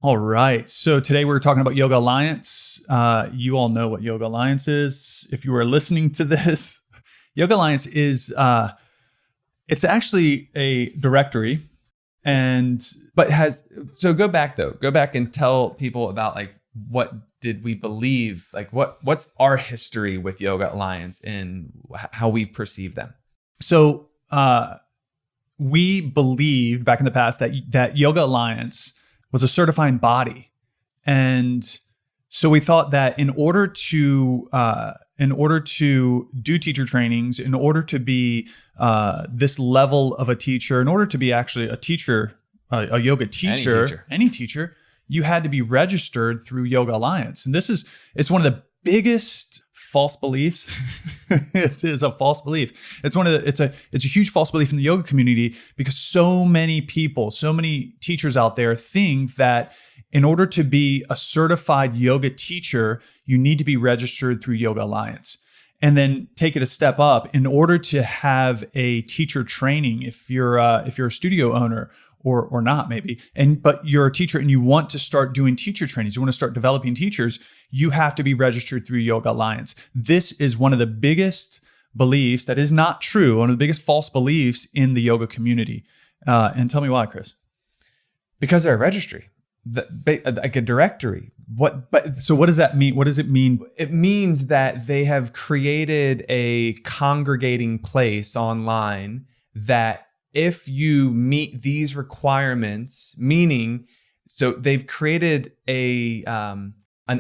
All right. So today we're talking about Yoga Alliance. You all know what Yoga Alliance is. If you are listening to this, Yoga Alliance is it's actually a directory, so go back and tell people about like what did we believe, like what's our history with Yoga Alliance and how we perceive them. So we believed back in the past that Yoga Alliance was a certifying body, and so we thought that in order to do teacher trainings, in order to be this level of a teacher, in order to be actually a teacher, a yoga teacher, any teacher, you had to be registered through Yoga Alliance, and it's one of the biggest false beliefs. It is a false belief. It's a huge false belief in the yoga community, because so many people, so many teachers out there think that in order to be a certified yoga teacher, you need to be registered through Yoga Alliance. And then take it a step up. In order to have a teacher training, if you're a studio owner or not maybe, but you're a teacher and you want to start doing teacher trainings, you want to start developing teachers, you have to be registered through Yoga Alliance. This is one of the biggest beliefs that is not true, one of the biggest false beliefs in the yoga community. And tell me why, Chris. Because they're a registry, like a directory. So what does that mean? What does it mean? It means that they have created a congregating place online that if you meet these requirements, meaning, so they've created an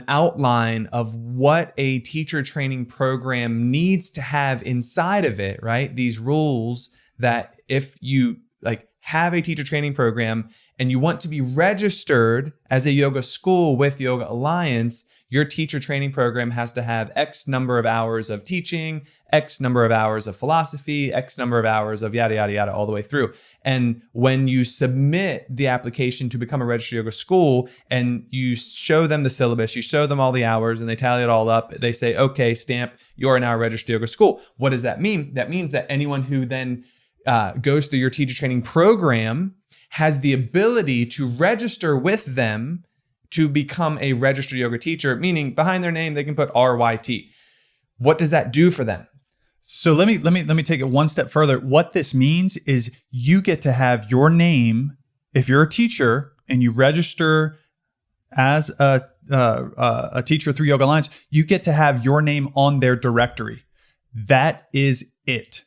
outline of what a teacher training program needs to have inside of it, right? These rules that if you have a teacher training program and you want to be registered as a yoga school with Yoga Alliance, your teacher training program has to have X number of hours of teaching, X number of hours of philosophy, X number of hours of yada, yada, yada, all the way through. And when you submit the application to become a registered yoga school and you show them the syllabus, you show them all the hours and they tally it all up, they say, okay, stamp, you are now a registered yoga school. What does that mean? That means that anyone who then goes through your teacher training program has the ability to register with them to become a registered yoga teacher, meaning behind their name, they can put RYT. What does that do for them? So let me take it one step further. What this means is you get to have your name, if you're a teacher and you register as a teacher through Yoga Alliance, you get to have your name on their directory. That is it.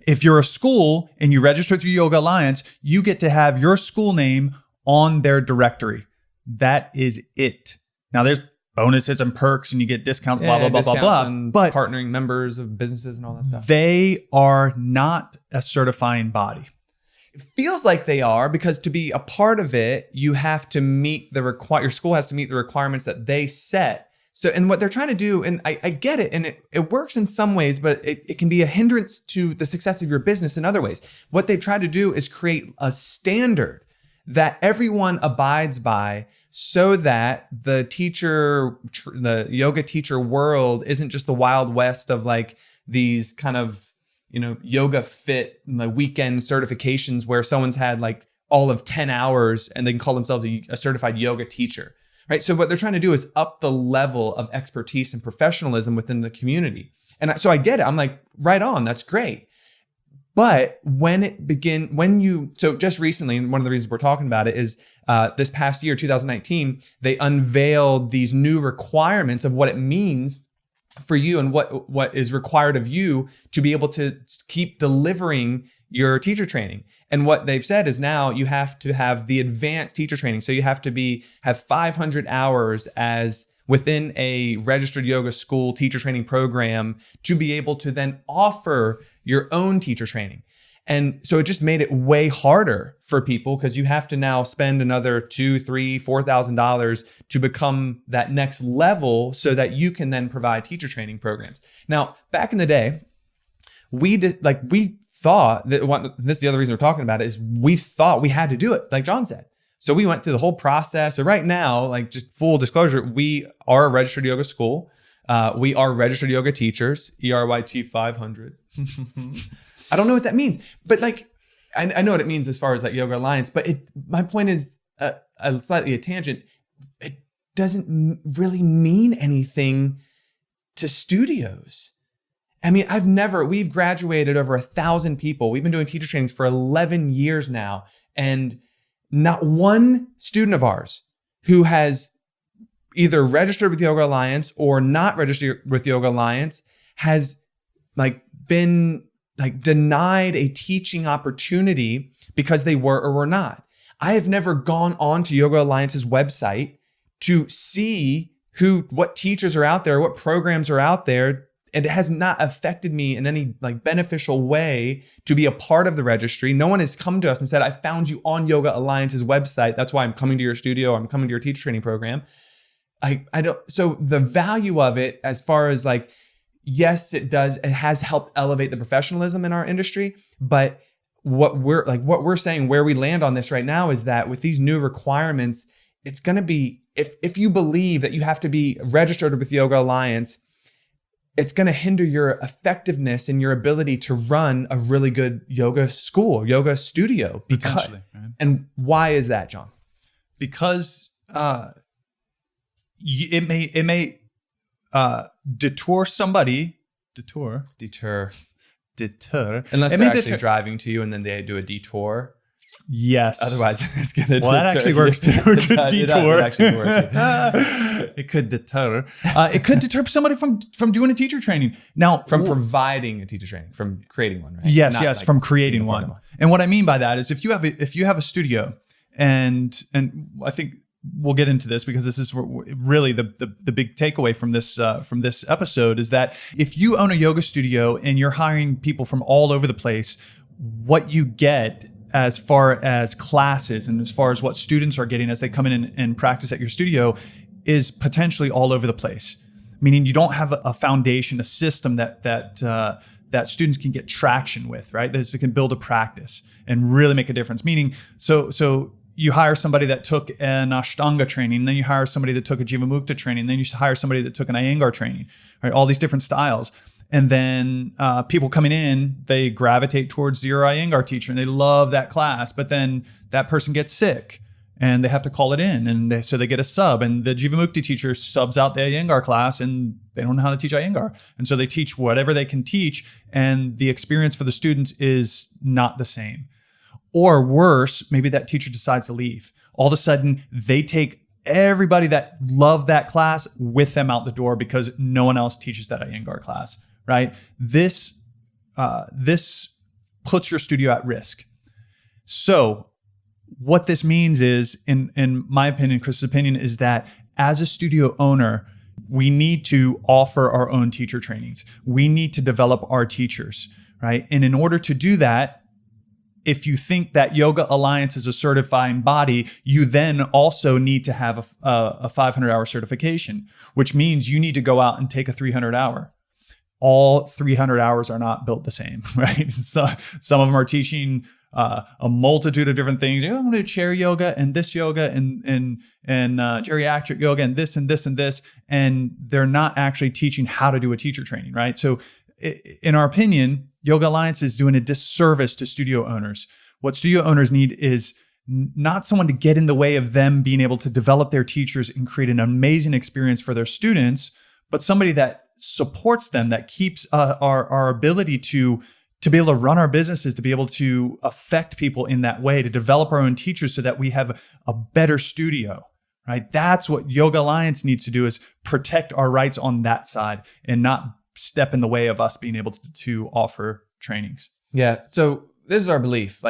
If you're a school and you register through Yoga Alliance, you get to have your school name on their directory. That is it. Now there's bonuses and perks and you get discounts, blah, blah, blah, blah, blah. But partnering members of businesses and all that stuff. They are not a certifying body. It feels like they are, because to be a part of it, you have to meet your school has to meet the requirements that they set. So, and what they're trying to do, and I get it, and it works in some ways, but it can be a hindrance to the success of your business in other ways. What they've tried to do is create a standard that everyone abides by, so that the yoga teacher world isn't just the Wild West of like these kind of, yoga fit weekend certifications where someone's had like all of 10 hours and they can call themselves a certified yoga teacher. Right. So what they're trying to do is up the level of expertise and professionalism within the community. And so I get it. I'm like, right on. That's great. But so just recently, and one of the reasons we're talking about it is this past year, 2019, they unveiled these new requirements of what it means for you and what is required of you to be able to keep delivering your teacher training. And what they've said is now you have to have the advanced teacher training. So you have to have 500 hours as within a registered yoga school teacher training program to be able to then offer your own teacher training. And so it just made it way harder for people, because you have to now spend another $2,000, $3,000, $4,000 to become that next level so that you can then provide teacher training programs. Now, back in the day, we thought that this is the other reason we're talking about it, is we thought we had to do it, like John said. So we went through the whole process. So right now, like just full disclosure, we are a registered yoga school. We are registered yoga teachers, RYT 500. I don't know what that means, but like, I know what it means as far as like Yoga Alliance, but my point is slightly a tangent, it doesn't really mean anything to studios. I mean, we've graduated over 1,000 people. We've been doing teacher trainings for 11 years now. And not one student of ours who has either registered with Yoga Alliance or not registered with Yoga Alliance has been denied a teaching opportunity because they were or were not. I have never gone on to Yoga Alliance's website to see what teachers are out there, what programs are out there. And it has not affected me in any beneficial way to be a part of the registry. No one has come to us and said, I found you on Yoga Alliance's website. That's why I'm coming to your studio. Or I'm coming to your teacher training program. So the value of it, as far as yes, it has helped elevate the professionalism in our industry. But what we're saying, where we land on this right now, is that with these new requirements, it's going to be, if you believe that you have to be registered with Yoga Alliance, it's going to hinder your effectiveness and your ability to run a really good yoga school, yoga studio. Potentially, right? And why is that, John? Because it may deter somebody. Deter. Unless they're actually driving to you and then they do a detour. Yes. Otherwise, it's going to. Well, that actually works too. It could detour. It actually works. It could deter. It could deter somebody from doing a teacher training. Now, from providing a teacher training, from creating one, right? Yes, from creating one. And what I mean by that is, if you have a studio, and I think we'll get into this because this is really the big takeaway from this episode, is that if you own a yoga studio and you're hiring people from all over the place, what you get as far as classes and as far as what students are getting as they come in and practice at your studio is potentially all over the place. Meaning you don't have a foundation, a system that students can get traction with, right? That they can build a practice and really make a difference. Meaning, so you hire somebody that took an Ashtanga training, then you hire somebody that took a Jivamukta training, then you hire somebody that took an Iyengar training, right? All these different styles. And then people coming in, they gravitate towards the Iyengar teacher and they love that class. But then that person gets sick and they have to call it in. And so they get a sub. And the Jivamukti teacher subs out the Iyengar class and they don't know how to teach Iyengar. And so they teach whatever they can teach. And the experience for the students is not the same. Or worse, maybe that teacher decides to leave. All of a sudden, they take everybody that loved that class with them out the door because no one else teaches that Iyengar class. Right? This puts your studio at risk. So what this means is, in my opinion, Chris's opinion, is that as a studio owner, we need to offer our own teacher trainings. We need to develop our teachers, right? And in order to do that, if you think that Yoga Alliance is a certifying body, you then also need to have a 500-hour certification, which means you need to go out and take a 300-hour. All 300 hours are not built the same, right? So some of them are teaching a multitude of different things. I'm going to do chair yoga and this yoga and geriatric yoga and this and this and this, and they're not actually teaching how to do a teacher training, right? So in our opinion, Yoga Alliance is doing a disservice to studio owners. What studio owners need is not someone to get in the way of them being able to develop their teachers and create an amazing experience for their students, but somebody that supports them, that keeps our ability to be able to run our businesses, to be able to affect people in that way, to develop our own teachers so that we have a better studio, right? That's what Yoga Alliance needs to do, is protect our rights on that side and not step in the way of us being able to offer trainings. Yeah. So this is our belief.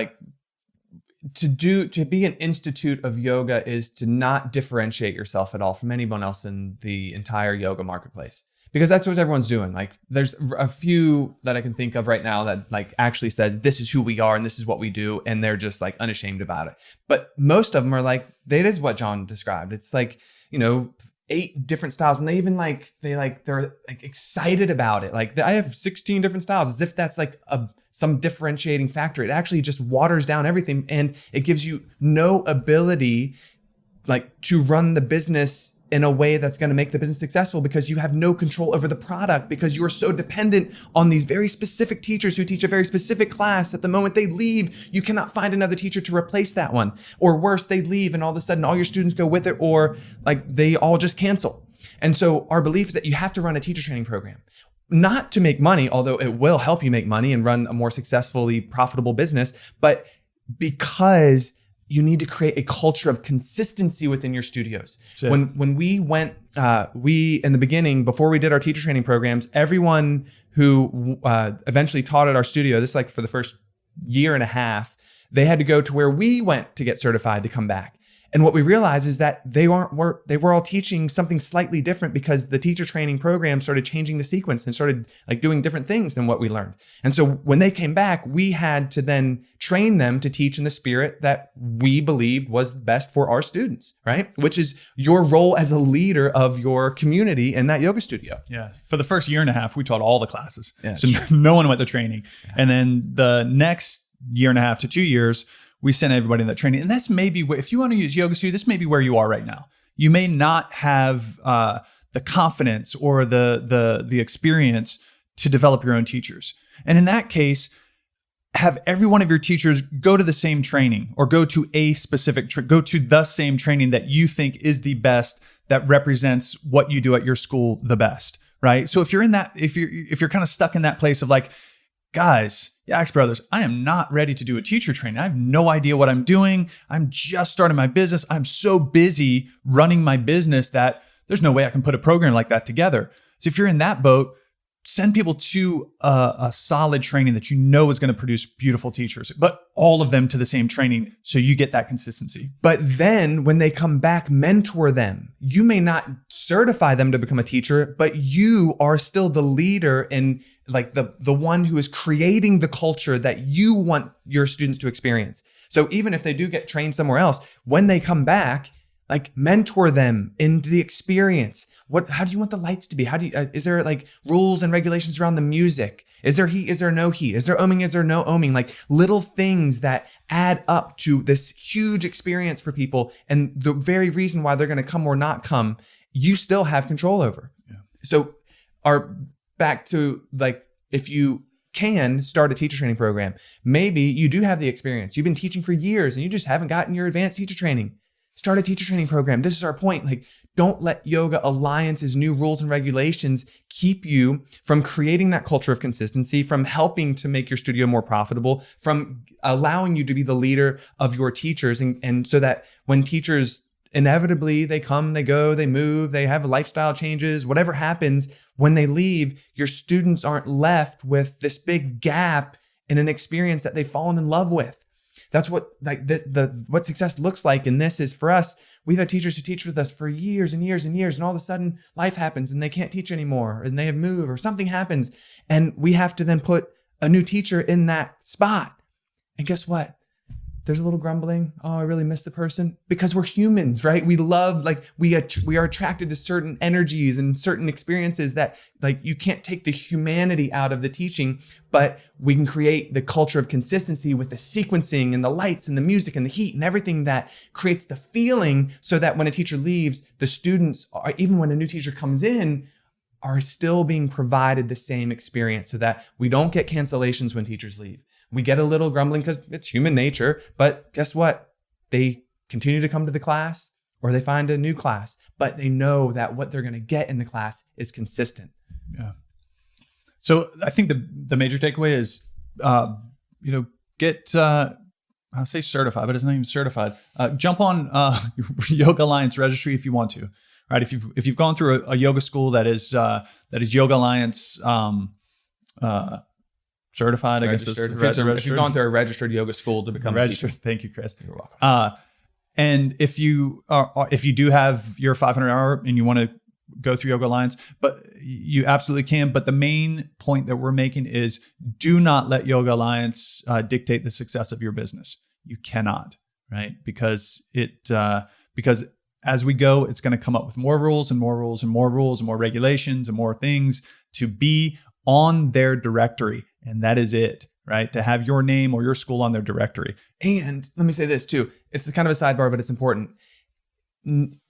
To be an institute of yoga is to not differentiate yourself at all from anyone else in the entire yoga marketplace. Because that's what everyone's doing. There's a few that I can think of right now that actually says this is who we are and this is what we do, and they're just unashamed about it. But most of them are that is what John described. It's 8 different styles, and they even they're excited about it. I have 16 different styles, as if that's some differentiating factor. It actually just waters down everything, and it gives you no ability to run the business in a way that's going to make the business successful, because you have no control over the product, because you are so dependent on these very specific teachers who teach a very specific class that the moment they leave, you cannot find another teacher to replace that one. Or worse, they leave and all of a sudden all your students go with it, or like they all just cancel. And so our belief is that you have to run a teacher training program, not to make money, although it will help you make money and run a more successfully profitable business, but because you need to create a culture of consistency within your studios. Sure. When we went, we in the beginning, before we did our teacher training programs, everyone who eventually taught at our studio, this is like for the first year and a half, they had to go to where we went to get certified to come back. And what we realized is that they were all teaching something slightly different, because the teacher training program started changing the sequence and started like doing different things than what we learned. And so when they came back, we had to then train them to teach in the spirit that we believed was best for our students, right? Which is your role as a leader of your community in that yoga studio. Yeah. For the first year and a half, we taught all the classes. Yeah, so no one went to training. Yeah. And then the next year and a half to 2 years, we send everybody in that training. And that's maybe where, if you want to use Yoga Studio, this may be where you are right now. You may not have the confidence or the experience to develop your own teachers. And in that case, have every one of your teachers go to the same training, or go to a specific, go to the same training that you think is the best, that represents what you do at your school the best, right? So if you're in that, if you're kind of stuck in that place of like, guys, Yaks Brothers, I am not ready to do a teacher training. I have no idea what I'm doing. I'm just starting my business. I'm so busy running my business that there's no way I can put a program like that together. So if you're in that boat, send people to a solid training that you know is going to produce beautiful teachers, but all of them to the same training so you get that consistency. But then when they come back, mentor them. You may not certify them to become a teacher, but you are still the leader and like the one who is creating the culture that you want your students to experience. So even if they do get trained somewhere else, when they come back, like mentor them in the experience. How do you want the lights to be? Is there like rules and regulations around the music? Is there heat? Is there no heat? Is there ohming? Is there no ohming? Like little things that add up to this huge experience for people. And the very reason why they're going to come or not come, you still have control over. Yeah. So back to like, if you can start a teacher training program, maybe you do have the experience. You've been teaching for years and you just haven't gotten your advanced teacher training. Start a teacher training program. This is our point. Like, don't let Yoga Alliance's new rules and regulations keep you from creating that culture of consistency, from helping to make your studio more profitable, from allowing you to be the leader of your teachers. And so that when teachers inevitably, they come, they go, they move, they have lifestyle changes, whatever happens, when they leave, your students aren't left with this big gap in an experience that they've fallen in love with. That's what like what success looks like. And this is for us. We've had teachers who teach with us for years and years and years. And all of a sudden life happens and they can't teach anymore, and they have moved or something happens. And we have to then put a new teacher in that spot. And guess what? There's a little grumbling. Oh, I really miss the person, because we're humans, right? We love, like we are attracted to certain energies and certain experiences that like you can't take the humanity out of the teaching, but we can create the culture of consistency with the sequencing and the lights and the music and the heat and everything that creates the feeling, so that when a teacher leaves, the students are, even when a new teacher comes in, are still being provided the same experience, so that we don't get cancellations when teachers leave. We get a little grumbling because it's human nature, but guess what? They continue to come to the class, or they find a new class, but they know that what they're going to get in the class is consistent. Yeah. So I think the major takeaway is, get, I'll say certified, but it's not even certified. Jump on Yoga Alliance registry if you want to, right? If you've gone through a yoga school that is Yoga Alliance, certified, I guess. If you've gone through a registered yoga school to become registered. A teacher. Thank you, Chris. You're welcome. And if you do have your 500 hour and you want to go through Yoga Alliance, but you absolutely can. But the main point that we're making is, do not let Yoga Alliance dictate the success of your business. You cannot, right? Because as we go, it's going to come up with more rules and more rules and more rules and more regulations and more things to be on their directory. And that is it, right? To have your name or your school on their directory. And let me say this too. It's kind of a sidebar, but it's important.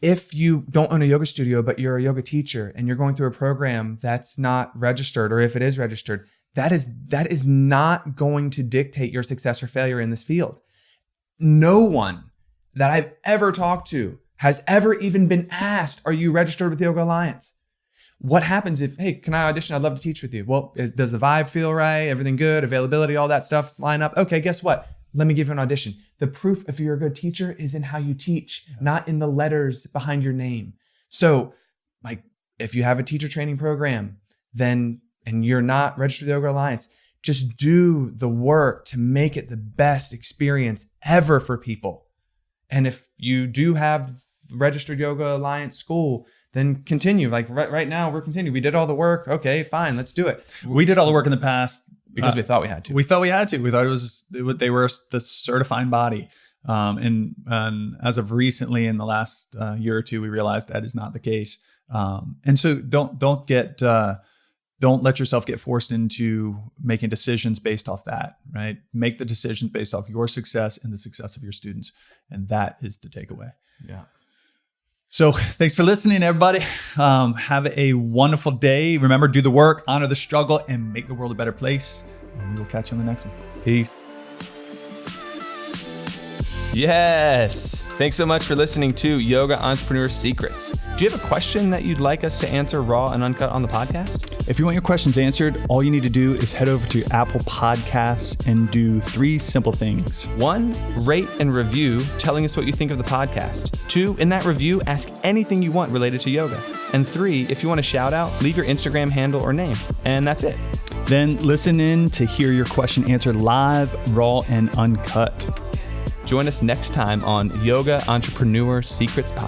if you don't own a yoga studio, but you're a yoga teacher and you're going through a program that's not registered, or if it is registered, that is not going to dictate your success or failure in this field. No one that I've ever talked to has ever even been asked, are you registered with Yoga Alliance? What happens if, hey, can I audition? I'd love to teach with you. Well, does the vibe feel right? Everything good? Availability, all that stuff line up? Okay, guess what? Let me give you an audition. The proof if you're a good teacher is in how you teach, not in the letters behind your name. So like if you have a teacher training program, then, and you're not registered with Yoga Alliance, just do the work to make it the best experience ever for people. And if you do have registered Yoga Alliance school, then continue. Like right now, we're continuing. We did all the work. Okay, fine, let's do it. We did all the work in the past because we thought we had to. We thought we had to. We thought they were the certifying body. And as of recently, in the last year or two, we realized that is not the case. And so don't let yourself get forced into making decisions based off that, right? Make the decisions based off your success and the success of your students. And that is the takeaway. Yeah. So thanks for listening, everybody. Have a wonderful day. Remember, do the work, honor the struggle, and make the world a better place. And we will catch you on the next one. Peace. Yes. Thanks so much for listening to Yoga Entrepreneur Secrets. Do you have a question that you'd like us to answer raw and uncut on the podcast? If you want your questions answered, all you need to do is head over to Apple Podcasts and do 3 simple things. 1, rate and review, telling us what you think of the podcast. 2, in that review, ask anything you want related to yoga. And 3, if you want a shout out, leave your Instagram handle or name. And that's it. Then listen in to hear your question answered live, raw, and uncut. Join us next time on Yoga Entrepreneur Secrets Podcast.